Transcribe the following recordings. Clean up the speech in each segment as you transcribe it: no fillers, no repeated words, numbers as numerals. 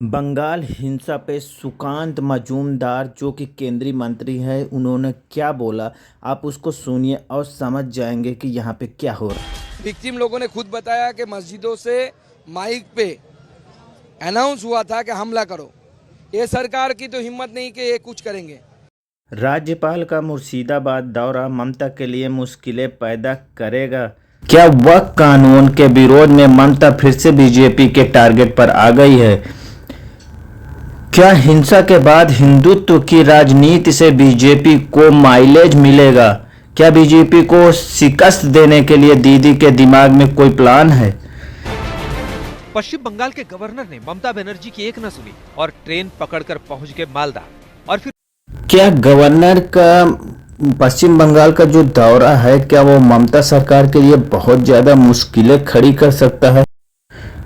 बंगाल हिंसा पे सुकांत मजूमदार जो कि केंद्रीय मंत्री है उन्होंने क्या बोला। आप उसको सुनिए और समझ जाएंगे कि यहाँ पे क्या हो रहा है। विक्टिम लोगों ने खुद बताया कि मस्जिदों से माइक पे अनाउंस हुआ था कि हमला करो। ये सरकार की तो हिम्मत नहीं कि ये कुछ करेंगे। राज्यपाल का मुर्शिदाबाद दौरा ममता के लिए मुश्किलें पैदा करेगा। क्या वक्फ कानून के विरोध में ममता फिर से बीजेपी के टारगेट पर आ गई है? क्या हिंसा के बाद हिंदुत्व की राजनीति से बीजेपी को माइलेज मिलेगा? क्या बीजेपी को शिकस्त देने के लिए दीदी के दिमाग में कोई प्लान है? पश्चिम बंगाल के गवर्नर ने ममता बनर्जी की एक न सुनी और ट्रेन पकड़कर पहुंच गए मालदा। और फिर क्या गवर्नर का पश्चिम बंगाल का जो दौरा है क्या वो ममता सरकार के लिए बहुत ज्यादा मुश्किलें खड़ी कर सकता है?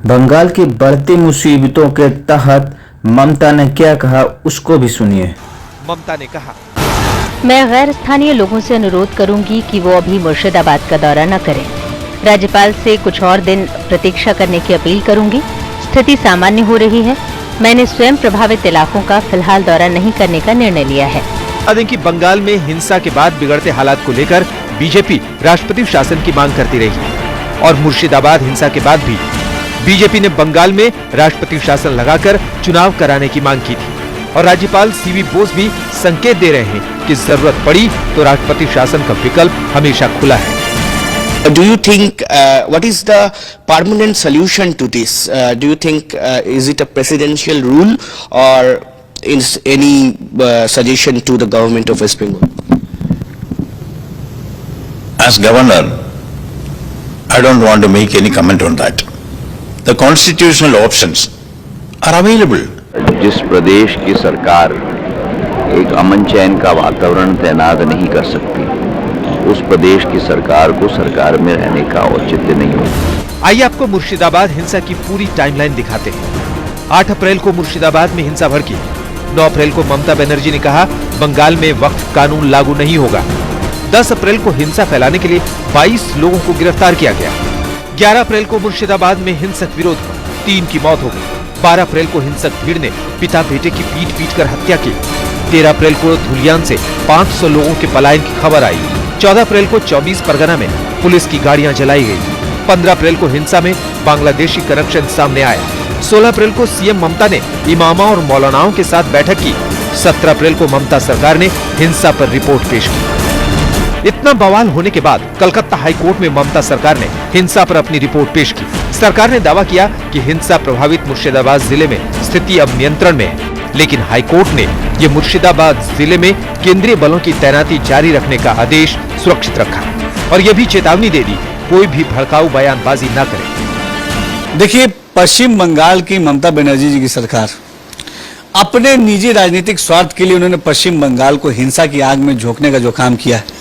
बंगाल की बढ़ती मुसीबतों के तहत ममता ने क्या कहा उसको भी सुनिए। ममता ने कहा, मैं गैर स्थानीय लोगों से अनुरोध करूंगी कि वो अभी मुर्शिदाबाद का दौरा न करें। राज्यपाल से कुछ और दिन प्रतीक्षा करने की अपील करूंगी। स्थिति सामान्य हो रही है। मैंने स्वयं प्रभावित इलाकों का फिलहाल दौरा नहीं करने का निर्णय लिया है। कि बंगाल में हिंसा के बाद बिगड़ते हालात को लेकर बीजेपी राष्ट्रपति शासन की मांग करती रही और मुर्शिदाबाद हिंसा के बाद भी बीजेपी ने बंगाल में राष्ट्रपति शासन लगाकर चुनाव कराने की मांग की थी। और राज्यपाल सीवी बोस भी संकेत दे रहे हैं कि जरूरत पड़ी तो राष्ट्रपति शासन का विकल्प हमेशा खुला है। Do you think what is the permanent solution to this? Do you think is it a presidential rule or is any suggestion to the government of West Bengal? As governor, I don't want to make any comment on that. The constitutional options are available. जिस प्रदेश की सरकार एक अमन चैन का वातावरण तैनात नहीं कर सकती, उस प्रदेश की सरकार को सरकार में रहने का औचित्य नहीं होगा। आइए आपको मुर्शिदाबाद हिंसा की पूरी टाइमलाइन दिखाते हैं। 8 अप्रैल को मुर्शिदाबाद में हिंसा भड़की। 9 अप्रैल को ममता बनर्जी ने कहा बंगाल में वक्फ कानून लागू नहीं होगा। 10 अप्रैल को हिंसा फैलाने के लिए 22 लोगों को गिरफ्तार किया गया। 11 अप्रैल को मुर्शिदाबाद में हिंसक विरोध हुआ, 3 की मौत हो गई। 12 अप्रैल को हिंसक भीड़ ने पिता बेटे की पीट कर हत्या की। 13 अप्रैल को धुलियान से 500 लोगों के पलायन की खबर आई। 14 अप्रैल को 24 परगना में पुलिस की गाड़ियां जलाई गई। 15 अप्रैल को हिंसा में बांग्लादेशी कनेक्शन सामने आया। 16 अप्रैल को सीएम ममता ने इमामा और मौलानाओं के साथ बैठक की। 17 अप्रैल को ममता सरकार ने हिंसा पर रिपोर्ट पेश की। इतना बवाल होने के बाद कलकत्ता हाई कोर्ट में ममता सरकार ने हिंसा पर अपनी रिपोर्ट पेश की। सरकार ने दावा किया कि हिंसा प्रभावित मुर्शिदाबाद जिले में स्थिति अब नियंत्रण में है, लेकिन हाई कोर्ट ने ये मुर्शिदाबाद जिले में केंद्रीय बलों की तैनाती जारी रखने का आदेश सुरक्षित रखा और ये भी चेतावनी दे दी कोई भी भड़काऊ बयानबाजी न करे। देखिए, पश्चिम बंगाल की ममता बनर्जी जी की सरकार अपने निजी राजनीतिक स्वार्थ के लिए उन्होंने पश्चिम बंगाल को हिंसा की आग में झोंकने का जो काम किया है,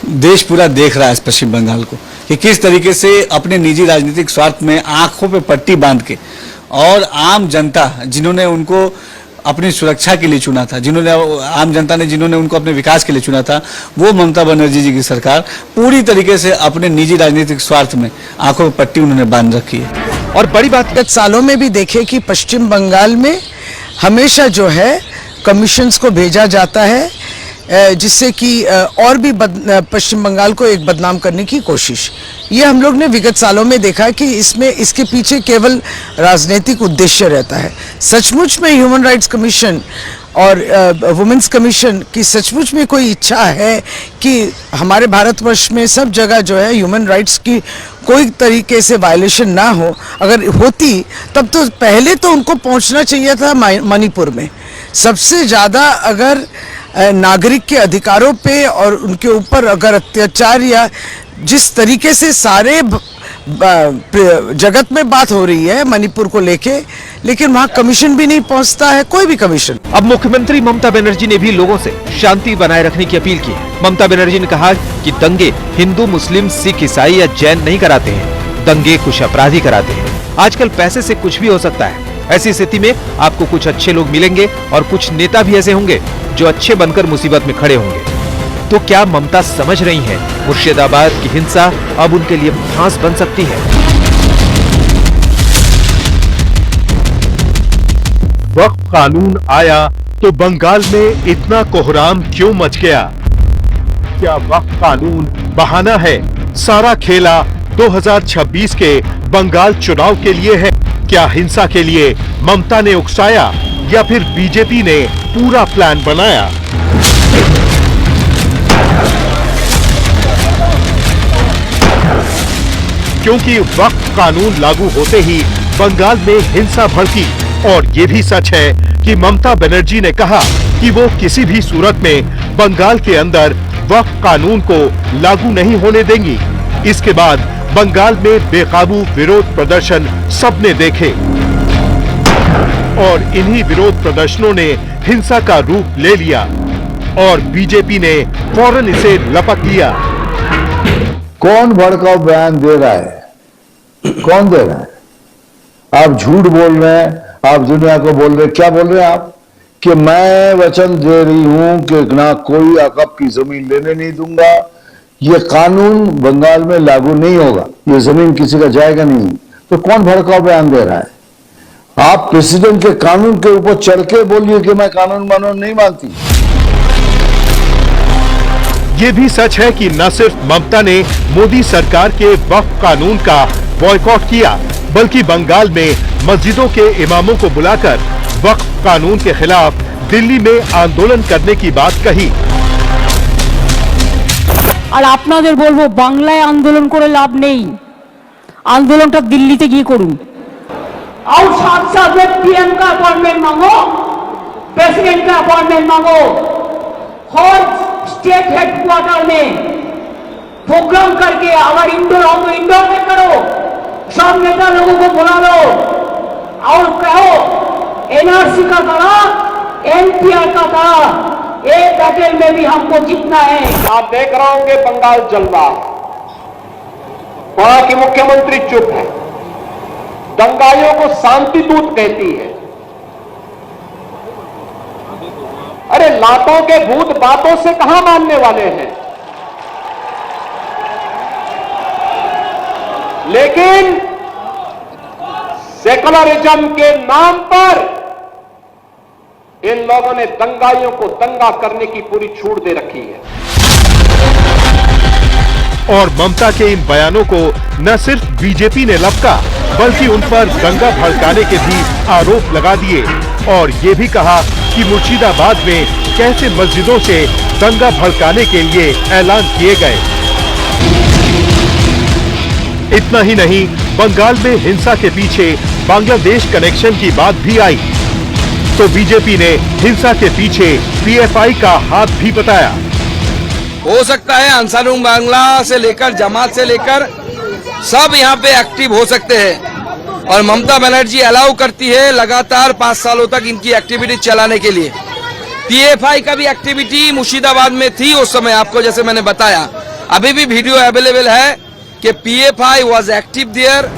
देश पूरा देख रहा है इस पश्चिम बंगाल को कि किस तरीके से अपने निजी राजनीतिक स्वार्थ में आंखों पे पट्टी बांध के और आम जनता जिन्होंने उनको अपनी सुरक्षा के लिए चुना था, आम जनता ने जिन्होंने उनको अपने विकास के लिए चुना था, वो ममता बनर्जी जी की सरकार पूरी तरीके से अपने निजी राजनीतिक स्वार्थ में आंखों पे पट्टी उन्होंने बांध रखी है। और बड़ी बात गत सालों में भी देखे कि पश्चिम बंगाल में हमेशा जो है कमीशंस को भेजा जाता है जिससे कि और भी पश्चिम बंगाल को एक बदनाम करने की कोशिश। ये हम लोग ने विगत सालों में देखा कि इसके पीछे केवल राजनीतिक उद्देश्य रहता है। सचमुच में ह्यूमन राइट्स कमीशन और वुमेन्स कमीशन की सचमुच में कोई इच्छा है कि हमारे भारतवर्ष में सब जगह जो है ह्यूमन राइट्स की कोई तरीके से वायलेशन ना हो, अगर होती तब तो पहले तो उनको पहुंचना चाहिए था मणिपुर में। सबसे ज़्यादा अगर नागरिक के अधिकारों पे और उनके ऊपर अगर अत्याचार या जिस तरीके से सारे जगत में बात हो रही है मणिपुर को लेके, लेकिन वहाँ कमीशन भी नहीं पहुँचता है, कोई भी कमीशन। अब मुख्यमंत्री ममता बनर्जी ने भी लोगों से शांति बनाए रखने की अपील की। ममता बनर्जी ने कहा कि दंगे हिंदू, मुस्लिम, सिख, ईसाई या जैन नहीं कराते हैं, दंगे कुछ अपराधी कराते हैं। आजकल पैसे से कुछ भी हो सकता है। ऐसी स्थिति में आपको कुछ अच्छे लोग मिलेंगे और कुछ नेता भी ऐसे होंगे जो अच्छे बनकर मुसीबत में खड़े होंगे। तो क्या ममता समझ रही हैं मुर्शिदाबाद की हिंसा अब उनके लिए फांस बन सकती है? वक्फ कानून आया तो बंगाल में इतना कोहराम क्यों मच गया? क्या वक्फ कानून बहाना है? सारा खेला 2026 के बंगाल चुनाव के लिए है? क्या हिंसा के लिए ममता ने उकसाया या फिर बीजेपी ने पूरा प्लान बनाया? क्योंकि वक्फ कानून लागू होते ही बंगाल में हिंसा भड़की और ये भी सच है कि ममता बनर्जी ने कहा कि वो किसी भी सूरत में बंगाल के अंदर वक्फ कानून को लागू नहीं होने देंगी। इसके बाद बंगाल में बेकाबू विरोध प्रदर्शन सबने देखे और इन्हीं विरोध प्रदर्शनों ने हिंसा का रूप ले लिया और बीजेपी ने फौरन इसे लपक लिया। कौन भड़काऊ बयान दे रहा है? कौन दे रहा है? आप झूठ बोल रहे हैं, आप दुनिया को बोल रहे हैं। क्या बोल रहे हैं आप? कि मैं वचन दे रही हूं कि ना कोई अकब की जमीन लेने नहीं दूंगा, ये कानून बंगाल में लागू नहीं होगा, ये जमीन किसी का जाएगा नहीं। तो कौन भड़काऊ बयान दे रहा है? आप प्रेसिडेंट के कानून के ऊपर चढ़ के बोलिए कि मैं कानून कानून नहीं मानती। ये भी सच है कि न सिर्फ ममता ने मोदी सरकार के वक्फ कानून का बॉयकॉट किया, बल्कि बंगाल में मस्जिदों के इमामों को बुलाकर वक्फ कानून के खिलाफ दिल्ली में आंदोलन करने की बात कही। আর আপনাদের বলবো বাংলায় আন্দোলন করে লাভ নেই, আন্দোলনটা দিল্লিতে গিয়ে করুন। और साथ साथ में पीएम का अपॉइंटमेंट मांगो, प्रेसिडेंट का अपॉइंटमेंट मांगो, हर स्टेट हेडक्वार्टर में प्रोग्राम करके अगर इंडोर हो तो इंडोर में करो, सब नेता लोगों को बुला लो और कहो एनआरसी का तरह एनपीआर का तरह एक बैटल में भी हमको जीतना है। आप देख रहे होंगे बंगाल जल रहा, वहां की मुख्यमंत्री चुप है, दंगाइयों को शांति दूत कहती है। अरे लातों के भूत बातों से कहां मानने वाले हैं? लेकिन सेकुलरिज्म के नाम पर इन लोगों ने दंगाइयों को दंगा करने की पूरी छूट दे रखी है। और ममता के इन बयानों को न सिर्फ बीजेपी ने लपका, बल्कि उन पर दंगा भड़काने के भी आरोप लगा दिए और ये भी कहा कि मुर्शिदाबाद में कैसे मस्जिदों से दंगा भड़काने के लिए ऐलान किए गए। इतना ही नहीं, बंगाल में हिंसा के पीछे बांग्लादेश कनेक्शन की बात भी आई, तो बीजेपी ने हिंसा के पीछे पीएफआई का हाथ भी बताया। हो सकता है अंसारुल बांग्ला से लेकर जमात से लेकर सब यहाँ पे एक्टिव हो सकते हैं और ममता बनर्जी अलाउ करती है लगातार 5 सालों तक इनकी एक्टिविटी चलाने के लिए। पीएफआई का भी एक्टिविटी मुर्शिदाबाद में थी उस समय, आपको जैसे मैंने बताया, अभी भी वीडियो अवेलेबल है कि पीएफआई वाज एक्टिव देयर।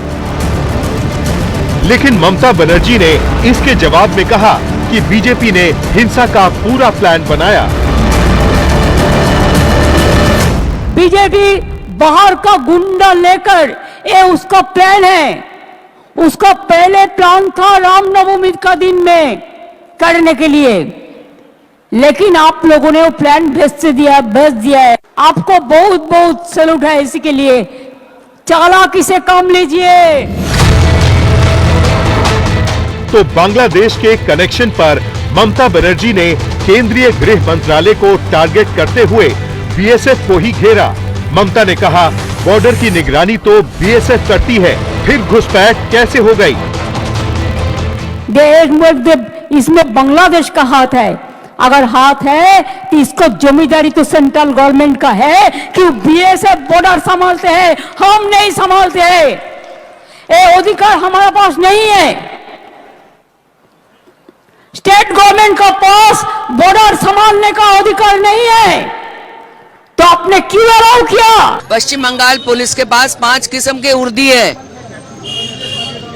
लेकिन ममता बनर्जी ने इसके जवाब में कहा कि बीजेपी ने हिंसा का पूरा प्लान बनाया। बीजेपी बाहर का गुंडा लेकर ये उसका प्लान है, उसका पहले प्लान था रामनवमी का दिन में करने के लिए, लेकिन आप लोगों ने वो प्लान भेज दिया है। आपको बहुत बहुत सैल्यूट है इसी के लिए, चालाकी से काम लीजिए। तो बांग्लादेश के कनेक्शन पर ममता बनर्जी ने केंद्रीय गृह मंत्रालय को टारगेट करते हुए बीएसएफ को ही घेरा। ममता ने कहा बॉर्डर की निगरानी तो बीएसएफ करती है, फिर घुसपैठ कैसे हो गई? इसमें बांग्लादेश का हाथ है, अगर हाथ है तो इसको जमींदारी तो सेंट्रल गवर्नमेंट का है कि बीएसएफ बॉर्डर संभालते हैं, हम नहीं संभालते हैं। ये अधिकार हमारे पास नहीं है। स्टेट गवर्नमेंट का पास बॉर्डर संभालने का अधिकार नहीं है, तो आपने क्यों अलाउ किया? पश्चिम बंगाल पुलिस के पास 5 किस्म के उर्दी है।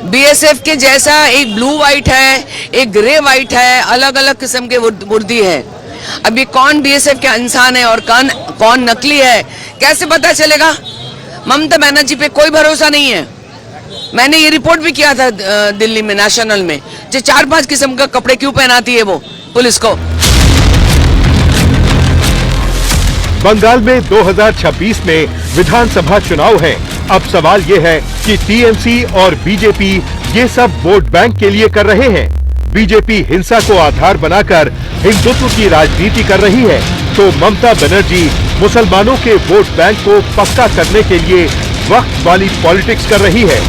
बीएसएफ के जैसा एक ब्लू व्हाइट है, एक ग्रे व्हाइट है, अलग अलग किस्म के उर्दी है। अभी कौन बीएसएफ के इंसान है और कौन नकली है कैसे पता चलेगा? ममता बनर्जी पे कोई भरोसा नहीं है। मैंने ये रिपोर्ट भी किया था दिल्ली में नेशनल में, जो 4-5 किस्म का कपड़े क्यों पहनाती है वो पुलिस को। बंगाल में 2026 में विधानसभा चुनाव है। अब सवाल ये है कि टीएमसी और बीजेपी ये सब वोट बैंक के लिए कर रहे हैं। बीजेपी हिंसा को आधार बनाकर हिंदुत्व की राजनीति कर रही है, तो ममता बनर्जी मुसलमानों के वोट बैंक को पक्का करने के लिए वक्त वाली पॉलिटिक्स कर रही है।